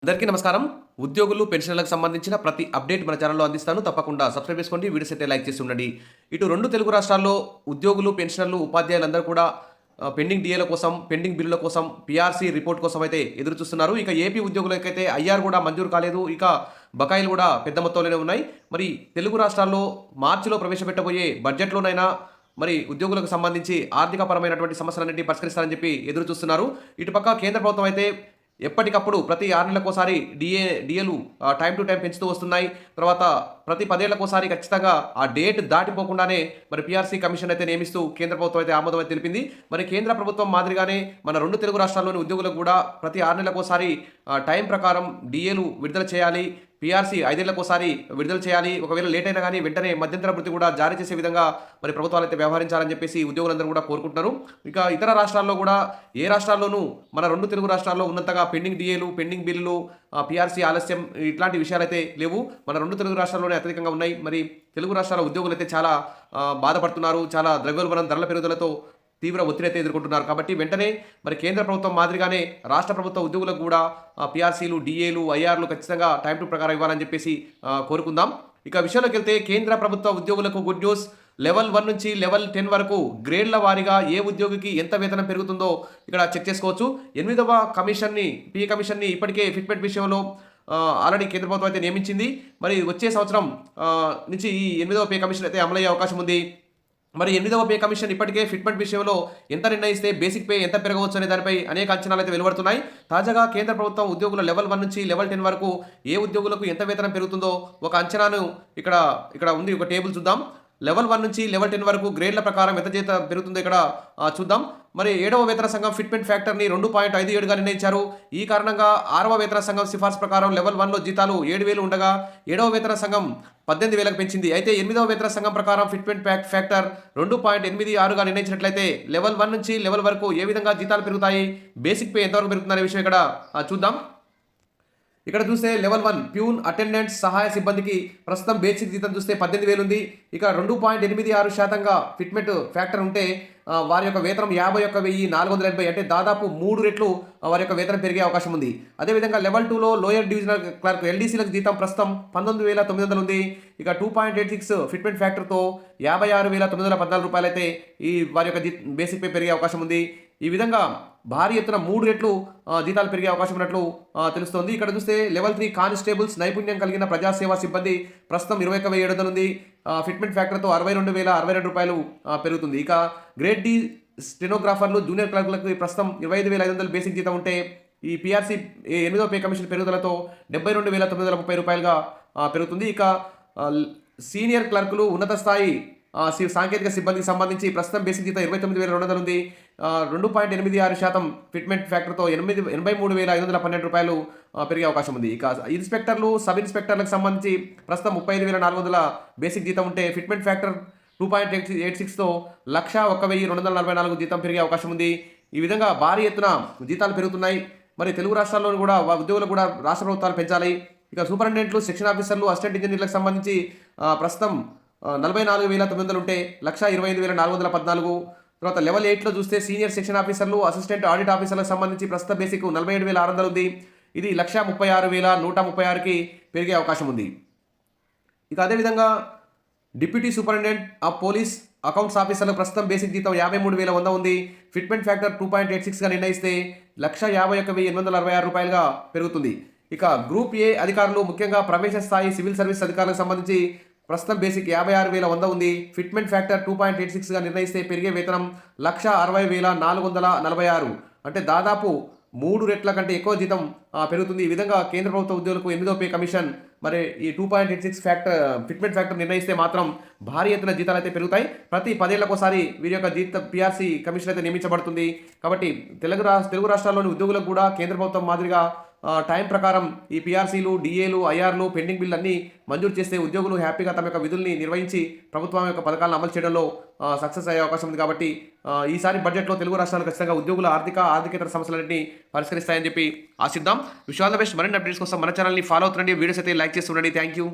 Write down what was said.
అందరికీ నమస్కారం. ఉద్యోగులు, పెన్షనర్లకు సంబంధించిన ప్రతి అప్డేట్ మన ఛానల్‌లో అందిస్తాను. తప్పకుండా సబ్స్క్రైబ్ చేసుకోండి. వీడియోస్ అయితే లైక్ చేసి ఉండండి. ఇటు 2 తెలుగు రాష్ట్రాల్లో ఉద్యోగులు, పెన్షనర్లు, ఉపాధ్యాయులందరూ కూడా పెండింగ్ డీఏల కోసం, పెండింగ్ బిల్లుల కోసం, పీఆర్సీ రిపోర్ట్ కోసం అయితే ఎదురు చూస్తున్నారు. ఇక ఏపీ ఉద్యోగులకైతే ఐఆర్ కూడా మంజూరు కాలేదు. ఇక బకాయిలు కూడా పెద్ద మొత్తంలోనే ఉన్నాయి. మరి తెలుగు రాష్ట్రాల్లో మార్చిలో ప్రవేశపెట్టబోయే బడ్జెట్‌లోనైనా మరి ఉద్యోగులకు సంబంధించి ఆర్థికపరమైనటువంటి సమస్యలన్నింటినీ పరిష్కరిస్తారని చెప్పి ఎదురు చూస్తున్నారు. ఇటుపక్క కేంద్ర ప్రభుత్వం అయితే ఎప్పటికప్పుడు ప్రతి 6 నెలలకోసారి డీఏలు టైమ్ టు టైమ్ పెంచుతూ వస్తున్నాయి. తర్వాత ప్రతి 10 ఏళ్లకోసారి ఖచ్చితంగా ఆ డేట్ దాటిపోకుండానే మరి పీఆర్సీ కమిషన్ అయితే నియమిస్తూ కేంద్ర ప్రభుత్వం అయితే ఆమోదం అయితే తెలిపింది. మరి కేంద్ర ప్రభుత్వం మాదిరిగానే మన 2 తెలుగు రాష్ట్రాల్లోని ఉద్యోగులకు కూడా ప్రతి 6 నెలలకోసారి టైం ప్రకారం డీఏలు విడుదల చేయాలి. పీఆర్సీ 5 ఏళ్లకోసారి విడుదల చేయాలి. ఒకవేళ లేట్ అయినా కానీ వెంటనే మధ్యంతర భృతి కూడా జారీ చేసే విధంగా మరి ప్రభుత్వాలు అయితే వ్యవహరించాలని చెప్పేసి ఉద్యోగులందరూ కూడా కోరుకుంటున్నారు. ఇక ఇతర రాష్ట్రాల్లో కూడా ఏ రాష్ట్రాల్లోనూ మన 2 తెలుగు రాష్ట్రాల్లో ఉన్నంతగా పెండింగ్ డీఏలు, పెండింగ్ బిల్లులు, పీఆర్సీ ఆలస్యం ఇట్లాంటి విషయాలైతే లేవు. మన 2 తెలుగు రాష్ట్రాల్లోనే అత్యధికంగా ఉన్నాయి. మరి తెలుగు రాష్ట్రాల ఉద్యోగులు అయితే చాలా బాధపడుతున్నారు. చాలా ద్రవ్యోల్బణం ధరల పెరుగుదలతో తీవ్ర ఒత్తిడి అయితే ఎదుర్కొంటున్నారు. కాబట్టి వెంటనే మరి కేంద్ర ప్రభుత్వం మాదిరిగానే రాష్ట్ర ప్రభుత్వ ఉద్యోగులకు కూడా పీఆర్సీలు, డీఏలు, ఐఆర్లు ఖచ్చితంగా టైం టు ప్రకారం ఇవ్వాలని చెప్పేసి కోరుకుందాం. ఇక విషయంలోకి వెళ్తే కేంద్ర ప్రభుత్వ ఉద్యోగులకు గుడ్ న్యూస్. లెవెల్ 1 నుంచి లెవెల్ 10 వరకు గ్రేడ్ల వారీగా ఏ ఉద్యోగికి ఎంత వేతనం పెరుగుతుందో ఇక్కడ చెక్ చేసుకోవచ్చు. 8వ పే కమిషన్ని ఇప్పటికే ఫిట్మెంట్ విషయంలో ఆల్రెడీ కేంద్ర ప్రభుత్వం అయితే నియమించింది. మరి వచ్చే సంవత్సరం నుంచి ఈ 8వ పే కమిషన్ అయితే అమలయ్యే అవకాశం ఉంది. మరి 8వ పే కమిషన్ ఇప్పటికే ఫిట్మెంట్ విషయంలో ఎంత నిర్ణయిస్తే బేసిక్ పే ఎంత పెరగవచ్చు అనే దానిపై అనేక అంచనాలు అయితే వెలువడుతున్నాయి. తాజాగా కేంద్ర ప్రభుత్వం ఉద్యోగుల లెవెల్ 1 నుంచి లెవెల్ 10 వరకు ఏ ఉద్యోగులకు ఎంత వేతనం పెరుగుతుందో ఒక అంచనాను ఇక్కడ ఉంది. ఒక టేబుల్ చూద్దాం. లెవెల్ 1 నుంచి లెవెల్ 10 వరకు గ్రేడ్ల ప్రకారం ఎంత జీతం పెరుగుతుందో ఇక్కడ చూద్దాం. మరి 7వ వేతన సంఘం ఫిట్మెంట్ ఫ్యాక్టర్ని 2.57గా నిర్ణయించారు. ఈ కారణంగా 6వ వేతన సంఘం సిఫార్సు ప్రకారం లెవెల్ 1లో జీతాలు 7,000 ఉండగా 7వ వేతన సంఘం 18,000కు పెంచింది. అయితే 8వ వేతన సంఘం ప్రకారం ఫిట్మెంట్ ఫ్యాక్టర్ 2.86గా నిర్ణయించినట్లయితే లెవెల్ 1 నుంచి లెవెల్ వరకు ఏ విధంగా జీతాలు పెరుగుతాయి, బేసిక్ పే ఎంతవరకు పెరుగుతుందనే విషయం ఇక్కడ చూద్దాం. ఇక్కడ చూస్తే లెవెల్ 1 ప్యూన్, అటెండెంట్స్, సహాయ సిబ్బందికి ప్రస్తుతం బేసిక్ జీతం చూస్తే 18,000 ఉంది. ఇక 2.86% ఫిట్మెంట్ ఫ్యాక్టర్ ఉంటే వారి యొక్క వేతనం 51,480, అంటే దాదాపు 3 రెట్లు వారి యొక్క వేతనం పెరిగే అవకాశం ఉంది. అదేవిధంగా లెవెల్ 2లో లోయర్ డివిజనల్ క్లర్క్ ఎల్డీసీలకు జీతం ప్రస్తుతం 19,900 ఉంది. ఇక 2.86 ఫిట్మెంట్ ఫ్యాక్టర్తో 56,914 రూపాయలు అయితే ఈ వారి యొక్క బేసిక్ పే పెరిగే అవకాశం ఉంది. ఈ విధంగా భారీ ఎత్తున 3 రెట్లు జీతాలు పెరిగే అవకాశం ఉన్నట్లు తెలుస్తోంది. ఇక్కడ చూస్తే లెవెల్ 3 కానిస్టేబుల్స్, నైపుణ్యం కలిగిన ప్రజాసేవా సిబ్బంది ప్రస్తుతం 21,700 ఉంది. ఫిట్మెంట్ ఫ్యాక్టర్తో 62,062 రూపాయలు పెరుగుతుంది. ఇక గ్రేడ్ డి స్టెనోగ్రాఫర్లు, జూనియర్ క్లర్కులకు ప్రస్తుతం 25,500 బేసిక్ జీతం ఉంటే ఈ పీఆర్సీ 8వ పే కమిషన్ పెరుగుదలతో 72,930 రూపాయలుగా పెరుగుతుంది. ఇక సీనియర్ క్లర్కులు, ఉన్నత స్థాయి సాంకేతిక సిబ్బందికి సంబంధించి ప్రస్తుతం బేసిక్ జీతం 29,200 ఉంది. 2.86% ఫిట్మెంట్ ఫ్యాక్టర్తో 83,512 రూపాయలు పెరిగే అవకాశం ఉంది. ఇక ఇన్స్పెక్టర్లు, సబ్ ఇన్స్పెక్టర్లకు సంబంధించి ప్రస్తుతం 35,400 బేసిక్ జీతం ఉంటే ఫిట్మెంట్ ఫ్యాక్టర్ 2.86తో 101,244 జీతం పెరిగే అవకాశం ఉంది. ఈ విధంగా భారీ ఎత్తున జీతాలు పెరుగుతున్నాయి. మరి తెలుగు రాష్ట్రాల్లో కూడా ఉద్యోగులు కూడా రాష్ట్ర ప్రభుత్వాలు పెంచాలి. ఇక సూపరింటెండెంట్లు, సెక్షన్ ఆఫీసర్లు, అసిస్టెంట్ ఇంజనీర్లకు సంబంధించి ప్రస్తుతం 44,900 ఉంటే 125,414. తర్వాత లెవెల్ 8లో చూస్తే సీనియర్ సెక్షన్ ఆఫీసర్లు, అసిస్టెంట్ ఆడిట్ ఆఫీసర్లకు సంబంధించి ప్రస్తుత బేసిక్ 47,600 ఉంది. ఇది 136,136కి పెరిగే అవకాశం ఉంది. ఇక అదేవిధంగా deputy superintendent of police accounts ఆఫీసర్లకు ప్రస్తుతం బేసిక్ జీతం 53,100 ఉంది. ఫిట్మెంట్ ఫ్యాక్టర్ 2.86గా నిర్ణయిస్తే 151,866 రూపాయలుగా పెరుగుతుంది. ఇక గ్రూప్ ఏ అధికారులు, ముఖ్యంగా ప్రవేశ స్థాయి సివిల్ సర్వీస్ అధికారులకు సంబంధించి ప్రస్తుతం బేసిక్ 56,100 ఉంది. ఫిట్మెంట్ ఫ్యాక్టర్ 2.86గా నిర్ణయిస్తే పెరిగే వేతనం 160,446, అంటే దాదాపు 3 రెట్ల కంటే ఎక్కువ జీతం పెరుగుతుంది. ఈ విధంగా కేంద్ర ప్రభుత్వ ఉద్యోగులకు 8వ పే కమిషన్ మరి ఈ 2.86 ఫిట్మెంట్ ఫ్యాక్టర్ నిర్ణయిస్తే మాత్రం భారీ ఎత్తున జీతాలు అయితే పెరుగుతాయి. ప్రతి 10 ఏళ్లకోసారి వీరి యొక్క పీఆర్సీ కమిషన్ అయితే నియమించబడుతుంది. కాబట్టి తెలుగు రాష్ట్రాల్లోని ఉద్యోగులకు కూడా కేంద్ర ప్రభుత్వం మాదిరిగా టైం ప్రకారం ఈ పీఆర్సీలు, డీఏలు, ఐఆర్లు, పెండింగ్ బిల్లు అన్నీ మంజూరు చేస్తే ఉద్యోగులు హ్యాపీగా తమ యొక్క విధుల్ని నిర్వహించి ప్రభుత్వం యొక్క పథకాలను అమలు చేయడంలో సక్సెస్ అయ్యే అవకాశం ఉంది. కాబట్టి ఈసారి బడ్జెట్లో తెలుగు రాష్ట్రాలు ఖచ్చితంగా ఉద్యోగుల ఆర్థికేతర సమస్యలన్నింటినీ పరిష్కరిస్తాయని చెప్పి ఆశిద్దాం. Wish all the best. మరిన్ని అప్డేట్స్ కోసం మన ఛానల్ని ఫాలో అవుతుండండి. వీడియోస్ అయితే లైక్ చేస్తుండండి. Thank you.